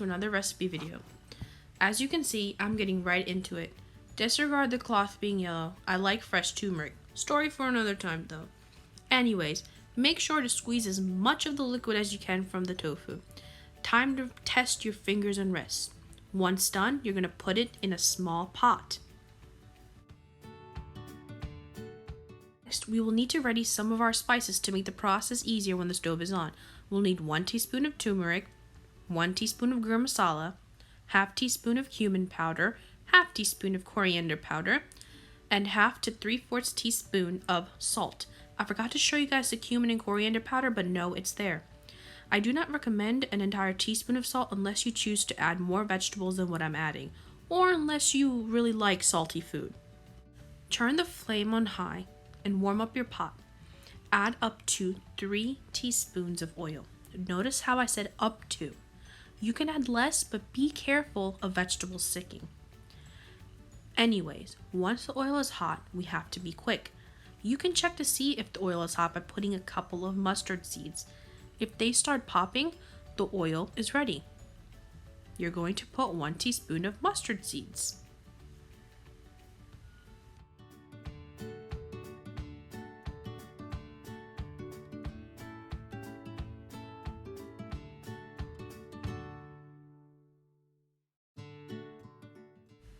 another recipe video. As you can see, I'm getting right into it. Disregard the cloth being yellow. I like fresh turmeric. Story for another time though. Anyways, make sure to squeeze as much of the liquid as you can from the tofu. Time to test your fingers and wrists. Once done, you're going to put it in a small pot. Next, we will need to ready some of our spices to make the process easier when the stove is on. We'll need 1 teaspoon of turmeric, 1 teaspoon of garam masala, half teaspoon of cumin powder, half teaspoon of coriander powder, and half to 3/4 teaspoon of salt. I forgot to show you guys the cumin and coriander powder, but no, it's there. I do not recommend an entire teaspoon of salt unless you choose to add more vegetables than what I'm adding, or unless you really like salty food. Turn the flame on high and warm up your pot. Add up to 3 teaspoons of oil. Notice how I said up to. You can add less, but be careful of vegetables sticking. Anyways, once the oil is hot, we have to be quick. You can check to see if the oil is hot by putting a couple of mustard seeds. If they start popping, the oil is ready. You're going to put 1 teaspoon of mustard seeds.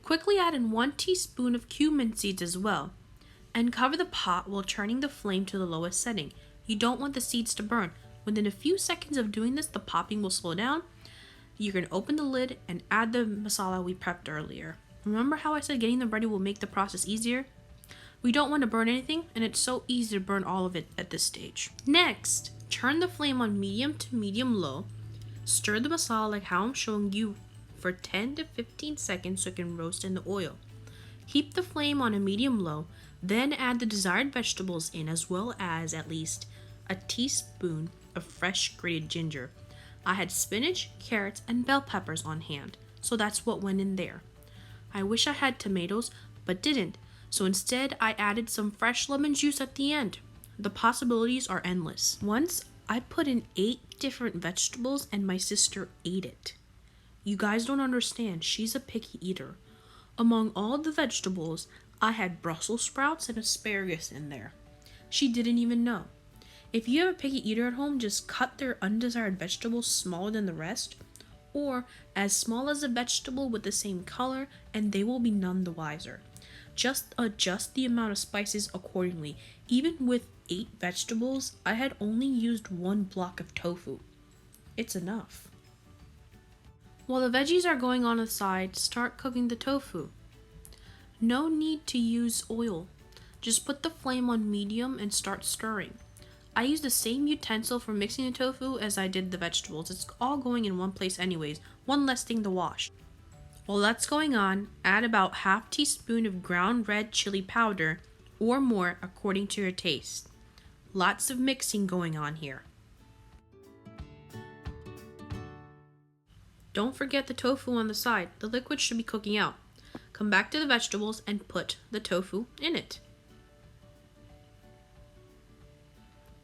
Quickly add in 1 teaspoon of cumin seeds as well, and cover the pot while turning the flame to the lowest setting. You don't want the seeds to burn. Within a few seconds of doing this, the popping will slow down. You can open the lid and add the masala we prepped earlier. Remember how I said getting them ready will make the process easier? We don't want to burn anything, and it's so easy to burn all of it at this stage. Next, turn the flame on medium to medium-low. Stir the masala like how I'm showing you for 10 to 15 seconds so it can roast in the oil. Keep the flame on a medium-low, then add the desired vegetables in, as well as at least a teaspoon of fresh grated ginger. I had spinach, carrots, and bell peppers on hand, so that's what went in there. I wish I had tomatoes, but didn't, so instead I added some fresh lemon juice at the end. The possibilities are endless. Once I put in 8 different vegetables and my sister ate it. You guys don't understand, she's a picky eater. Among all the vegetables, I had Brussels sprouts and asparagus in there. She didn't even know. If you have a picky eater at home, just cut their undesired vegetables smaller than the rest, or as small as a vegetable with the same color, and they will be none the wiser. Just adjust the amount of spices accordingly. Even with 8 vegetables, I had only used 1 block of tofu. It's enough. While the veggies are going on the side, start cooking the tofu. No need to use oil. Just put the flame on medium and start stirring. I use the same utensil for mixing the tofu as I did the vegetables. It's all going in one place anyways, one less thing to wash. While that's going on, add about half teaspoon of ground red chili powder or more according to your taste. Lots of mixing going on here. Don't forget the tofu on the side. The liquid should be cooking out. Come back to the vegetables and put the tofu in it.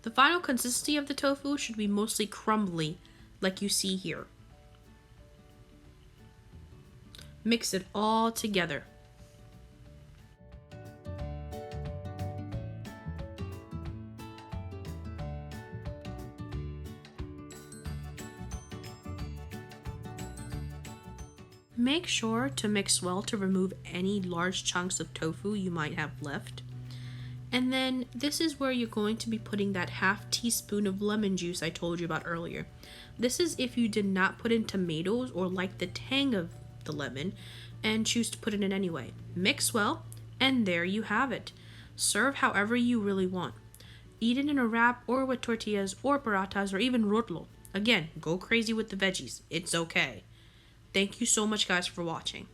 The final consistency of the tofu should be mostly crumbly, like you see here. Mix it all together. Make sure to mix well to remove any large chunks of tofu you might have left. And then this is where you're going to be putting that half teaspoon of lemon juice I told you about earlier. This is if you did not put in tomatoes or like the tang of the lemon and choose to put it in anyway. Mix well, and there you have it. Serve however you really want. Eat it in a wrap or with tortillas or paratas or even rotlo. Again, go crazy with the veggies. It's okay. Thank you so much guys for watching.